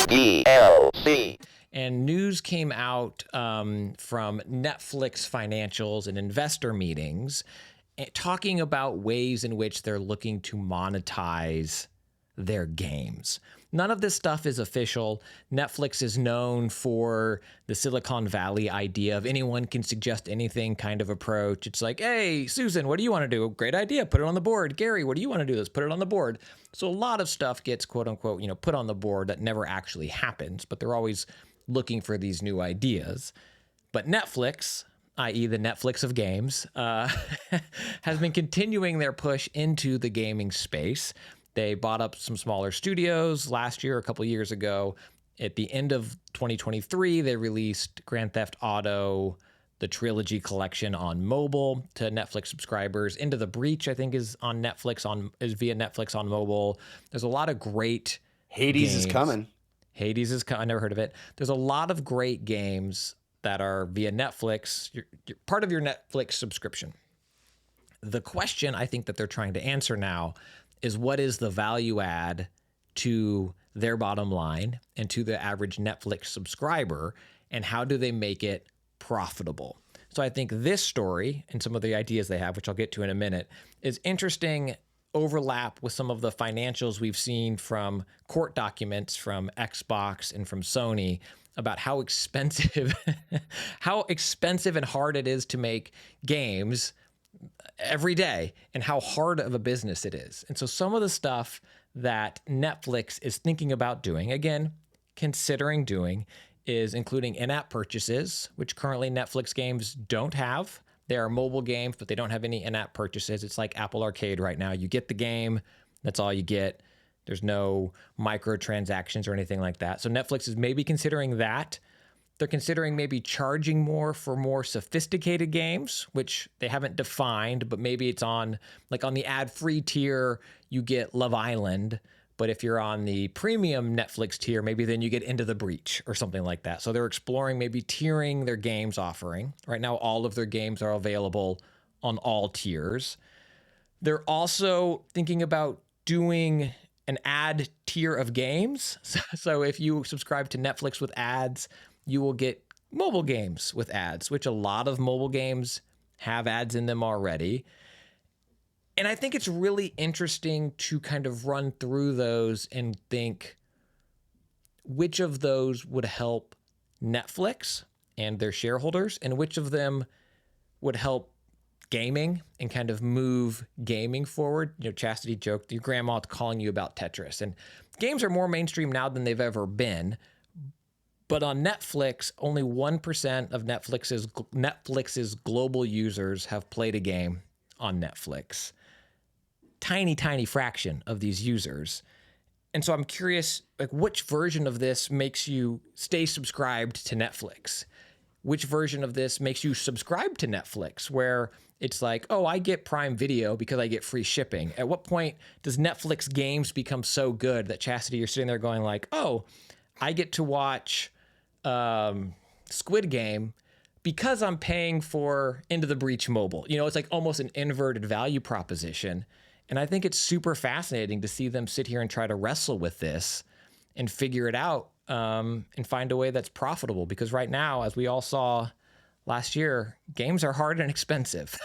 DLC. And news came out from Netflix financials and investor meetings talking about ways in which they're looking to monetize their games. None of this stuff is official. Netflix is known for the Silicon Valley idea of anyone can suggest anything kind of approach. It's like, hey, Susan, what do you want to do? Great idea. Put it on the board. Gary, what do you want to do? Let's put it on the board. So a lot of stuff gets, quote unquote, put on the board that never actually happens, but they're always looking for these new ideas. But Netflix, i.e. the Netflix of games, has been continuing their push into the gaming space. They bought up some smaller studios last year, a couple years ago. At the end of 2023, they released Grand Theft Auto, the Trilogy Collection on mobile to Netflix subscribers. Into the Breach, I think, is on Netflix, is via Netflix on mobile. There's a lot of great Hades games. is coming. Hades is coming. I never heard of it. There's a lot of great games that are via Netflix. You're part of your Netflix subscription. The question I think that they're trying to answer now is what is the value add to their bottom line and to the average Netflix subscriber, and how do they make it profitable? So I think this story and some of the ideas they have, which I'll get to in a minute, is interesting overlap with some of the financials we've seen from court documents from Xbox and from Sony about how expensive and hard it is to make games every day and how hard of a business it is. And so some of the stuff that Netflix is thinking about doing, again, considering doing, is including in-app purchases, which currently Netflix games don't have. They are mobile games, but they don't have any in-app purchases. It's like Apple Arcade right now. You get the game, that's all you get. There's no microtransactions or anything like that. So Netflix is maybe considering that. They're considering maybe charging more for more sophisticated games, which they haven't defined, but maybe it's on the ad-free tier, you get Love Island. But if you're on the premium Netflix tier, maybe then you get Into the Breach or something like that. So they're exploring maybe tiering their games offering. Right now, all of their games are available on all tiers. They're also thinking about doing an ad tier of games. So if you subscribe to Netflix with ads, you will get mobile games with ads, which a lot of mobile games have ads in them already. And I think it's really interesting to kind of run through those and think which of those would help Netflix and their shareholders, and which of them would help gaming and kind of move gaming forward. Chastity joked, your grandma calling you about Tetris. And games are more mainstream now than they've ever been. But on Netflix, only 1% of Netflix's global users have played a game on Netflix. Tiny fraction of these users. And so I'm curious, which version of this makes you stay subscribed to Netflix? Which version of this makes you subscribe to Netflix, where it's like, oh, I get Prime Video because I get free shipping? At what point does Netflix games become so good that, Chastity, you're sitting there going like, oh, I get to watch Squid Game because I'm paying for Into the Breach mobile? It's like almost an inverted value proposition. And I think it's super fascinating to see them sit here and try to wrestle with this and figure it out and find a way that's profitable. Because right now, as we all saw last year, games are hard and expensive.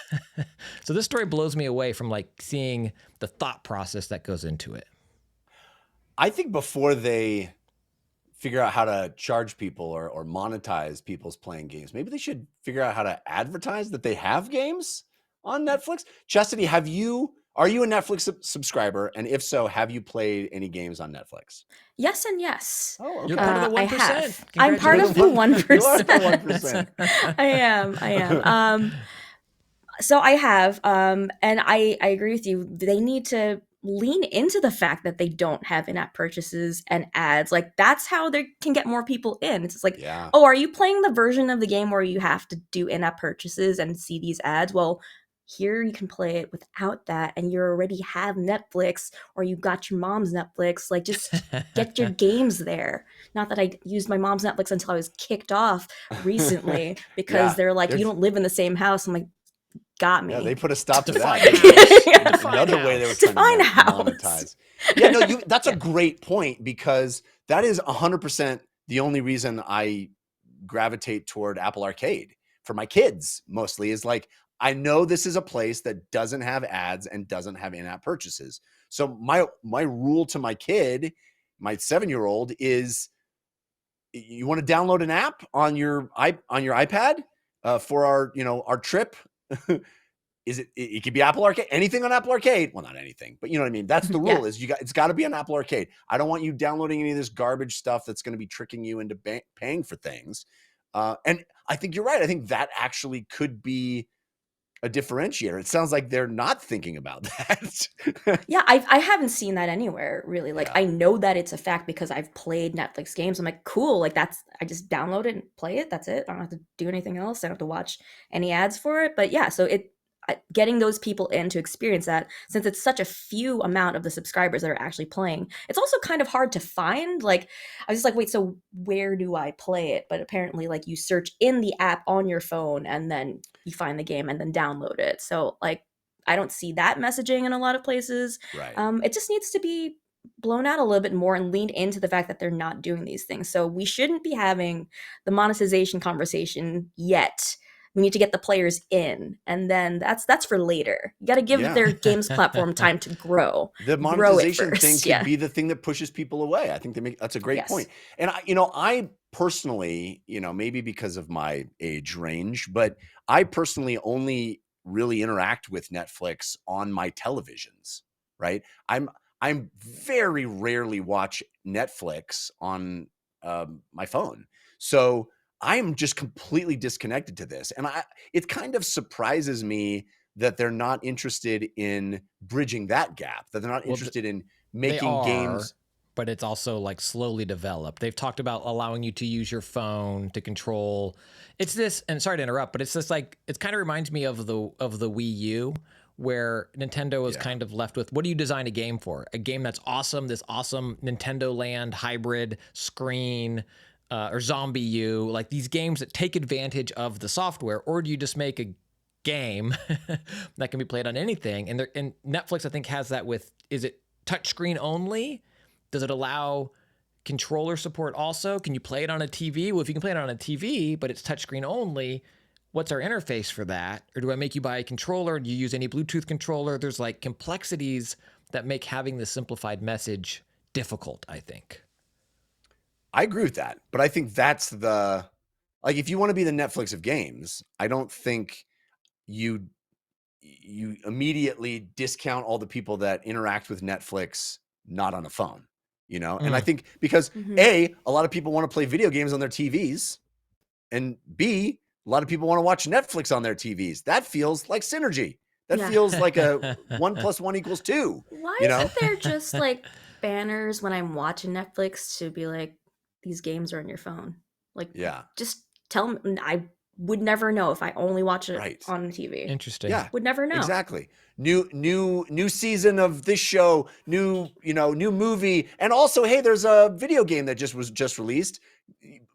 So this story blows me away from seeing the thought process that goes into it. I think before they figure out how to charge people or monetize people's playing games, maybe they should figure out how to advertise that they have games on Netflix. Chastity, are you a Netflix subscriber? And if so, have you played any games on Netflix? Yes and yes. Oh, okay. You're part of the 1%. I have. I'm part of the 1%. You are the 1%. I am. So I have, and I agree with you. They need to lean into the fact that they don't have in-app purchases and ads. That's how they can get more people in. It's like, Yeah. Oh, are you playing the version of the game where you have to do in-app purchases and see these ads? Well, here you can play it without that, and you already have Netflix, or you got your mom's Netflix. Just get your games there. Not that I used my mom's Netflix until I was kicked off recently because they're like, you don't live in the same house. I'm like, got me. Yeah, they put a stop to Define that. house. Define Another way they were trying Define to house. monetize. Yeah, no, that's Yeah. a great point, because that is 100% the only reason I gravitate toward Apple Arcade for my kids. Mostly is like, I know this is a place that doesn't have ads and doesn't have in-app purchases. So my rule to my kid, my 7-year-old, is, you want to download an app on your iPad for our trip. It could be Apple Arcade, anything on Apple Arcade. Well, not anything, but you know what I mean? That's the rule. Yeah. Is it's got to be on Apple Arcade. I don't want you downloading any of this garbage stuff that's going to be tricking you into paying for things. And I think you're right. I think that actually could be a differentiator. It sounds like they're not thinking about that. Yeah, I haven't seen that anywhere really. Like, Yeah. I know that it's a fact because I've played Netflix games. I'm like, cool. Like, I just download it and play it. That's it. I don't have to do anything else. I don't have to watch any ads for it. But yeah, so getting those people in to experience that, since it's such a few amount of the subscribers that are actually playing, it's also kind of hard to find. Like, I was just like, wait, so where do I play it? But apparently, like, you search in the app on your phone and then you find the game and then download it. So like, I don't see that messaging in a lot of places. Right. It just needs to be blown out a little bit more and leaned into the fact that they're not doing these things. So we shouldn't be having the monetization conversation yet. We need to get the players in, and then that's for later. You got to give their games platform time to grow. The Grow it monetization thing first. could be the thing that pushes people away. I think that's a great Yes. point. And I personally, maybe because of my age range, but I personally only really interact with Netflix on my televisions, right? I'm very rarely watch Netflix on my phone. So I'm just completely disconnected to this. And it kind of surprises me that they're not interested in bridging that gap, that they're not interested in making games. But it's also like slowly developed. They've talked about allowing you to use your phone to control. It's this, and sorry to interrupt, but it's this, like, it kind of reminds me of the Wii U, where Nintendo was kind of left with, what do you design a game for? A game that's awesome, this awesome Nintendo Land hybrid screen, or Zombie U, like these games that take advantage of the software, or do you just make a game that can be played on anything? And Netflix, I think, has that with, is it touchscreen only? Does it allow controller support also? Can you play it on a TV? Well, if you can play it on a TV, but it's touchscreen only, what's our interface for that? Or do I make you buy a controller? Do you use any Bluetooth controller? There's like complexities that make having the simplified message difficult, I think. I agree with that, but I think that's like, if you want to be the Netflix of games, I don't think you immediately discount all the people that interact with Netflix not on a phone, And I think because A, a lot of people want to play video games on their TVs, and B, a lot of people want to watch Netflix on their TVs. That feels like synergy. That feels like a 1 + 1 = 2. Why isn't there just like banners when I'm watching Netflix to be like, these games are on your phone? Like, just tell me. I would never know if I only watch it on the TV. Interesting. Yeah, would never know. Exactly. New season of this show, new movie, and also, hey, there's a video game that was just released,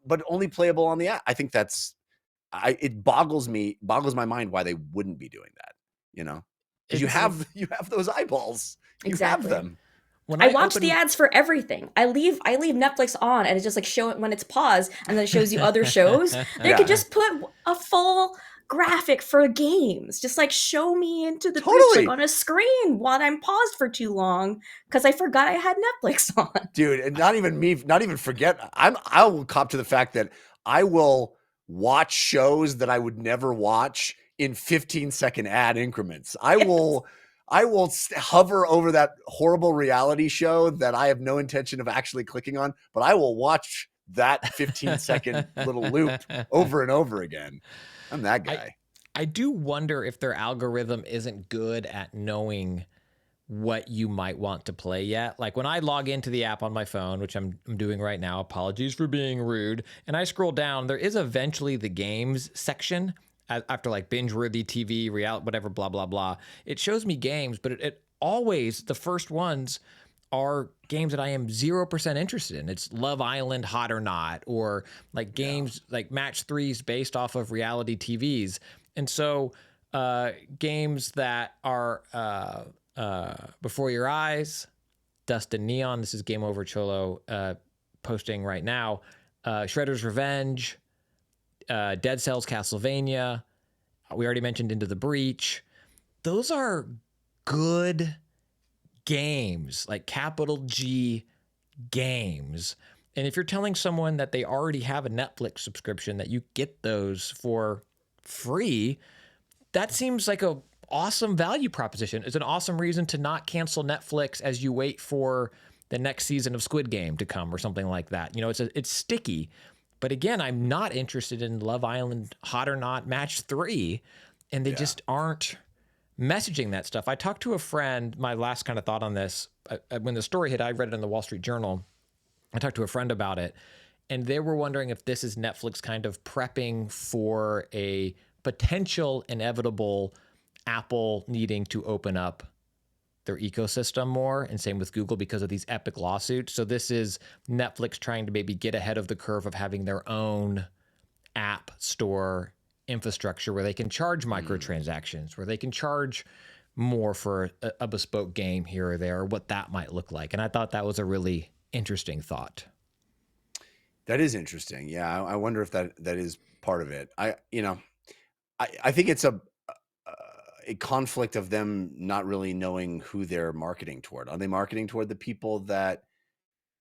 but only playable on the app. I think it boggles my mind why they wouldn't be doing that. Because you have those eyeballs. Exactly. You have them. When I watch the ads for everything. I leave Netflix on, and it's just like show it when it's paused, and then it shows you other shows. They could just put a full graphic for games. Just like show me into the Twitch, like on a screen while I'm paused for too long because I forgot I had Netflix on. Dude, and not even forget. I will cop to the fact that I will watch shows that I would never watch in 15-second ad increments. I will hover over that horrible reality show that I have no intention of actually clicking on, but I will watch that 15-second little loop over and over again. I'm that guy. I do wonder if their algorithm isn't good at knowing what you might want to play yet. Like when I log into the app on my phone, which I'm doing right now, apologies for being rude, and I scroll down, there is eventually the games section. After like binge-worthy TV, reality, whatever, blah, blah, blah. It shows me games, but it always, the first ones are games that I am 0% interested in. It's Love Island, Hot or Not, or like games like Match 3s based off of reality TVs. And so games that are before your eyes. Dust and Neon. This is Game Over Cholo posting right now. Shredder's Revenge. Dead Cells Castlevania. We already mentioned Into the Breach. Those are good games, like capital G games. And if you're telling someone that they already have a Netflix subscription that you get those for free, that seems like a awesome value proposition. It's an awesome reason to not cancel Netflix as you wait for the next season of Squid Game to come or something like that. You know, it's sticky. But again, I'm not interested in Love Island Hot or Not Match 3, and they just aren't messaging that stuff. I talked to a friend, my last kind of thought on this, when the story hit, I read it in the Wall Street Journal. I talked to a friend about it, and they were wondering if this is Netflix kind of prepping for a potential inevitable Apple needing to open up their ecosystem more, and same with Google because of these epic lawsuits. So this is Netflix trying to maybe get ahead of the curve of having their own app store infrastructure where they can charge microtransactions, where they can charge more for a bespoke game here or there, or what that might look like. And I thought that was a really interesting thought. That is interesting. Yeah, I wonder if that is part of it. I think it's a conflict of them not really knowing who they're marketing toward. Are they marketing toward the people that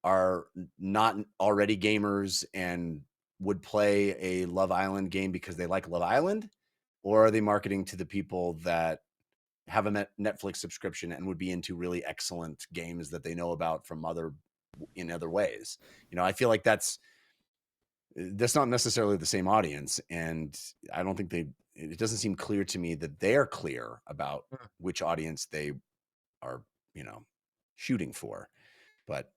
are not already gamers and would play a Love Island game because they like Love Island? Or are they marketing to the people that have a Netflix subscription and would be into really excellent games that they know about from other ways? You know, I feel like that's not necessarily the same audience. And I don't think it doesn't seem clear to me that they're clear about which audience they are, shooting for. But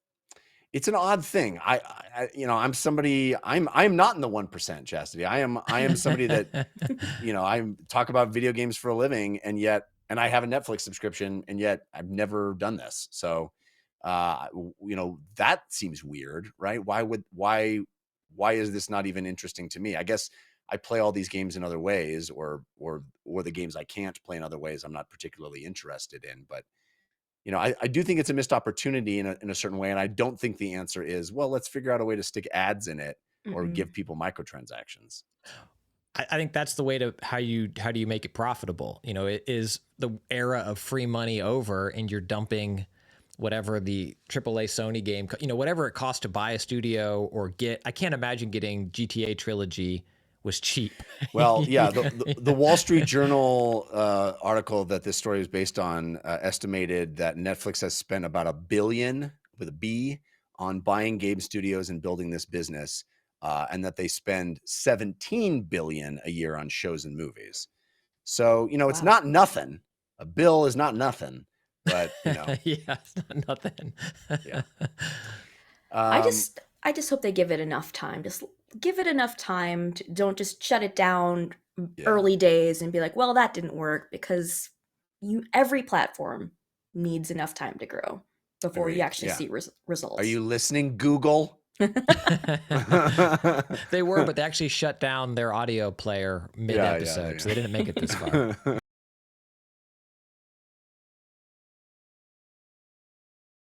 it's an odd thing. I'm somebody, I'm not in the 1%, Chastity. I am somebody that, I talk about video games for a living, and I have a Netflix subscription, and yet I've never done this. So, that seems weird, right? Why is this not even interesting to me? I guess I play all these games in other ways, or the games I can't play in other ways I'm not particularly interested in. But I do think it's a missed opportunity in a certain way, and I don't think the answer is, well, let's figure out a way to stick ads in it or give people microtransactions. I think that's the way to how do you make it profitable? It is the era of free money over, and you're dumping whatever the AAA Sony game, whatever it costs to buy a studio or get. I can't imagine getting GTA Trilogy was cheap. Well, yeah, the Wall Street Journal article that this story is based on estimated that Netflix has spent about $1 billion with a B on buying game studios and building this business, and that they spend $17 billion a year on shows and movies. So it's not nothing. A bill is not nothing, but yeah, it's not nothing. Yeah. I just hope they give it enough time. Just give it enough time. Don't just shut it down early days and be like, well, that didn't work, because every platform needs enough time to grow before you actually see results. Are you listening, Google? They were, but they actually shut down their audio player mid-episode, so they didn't make it this far.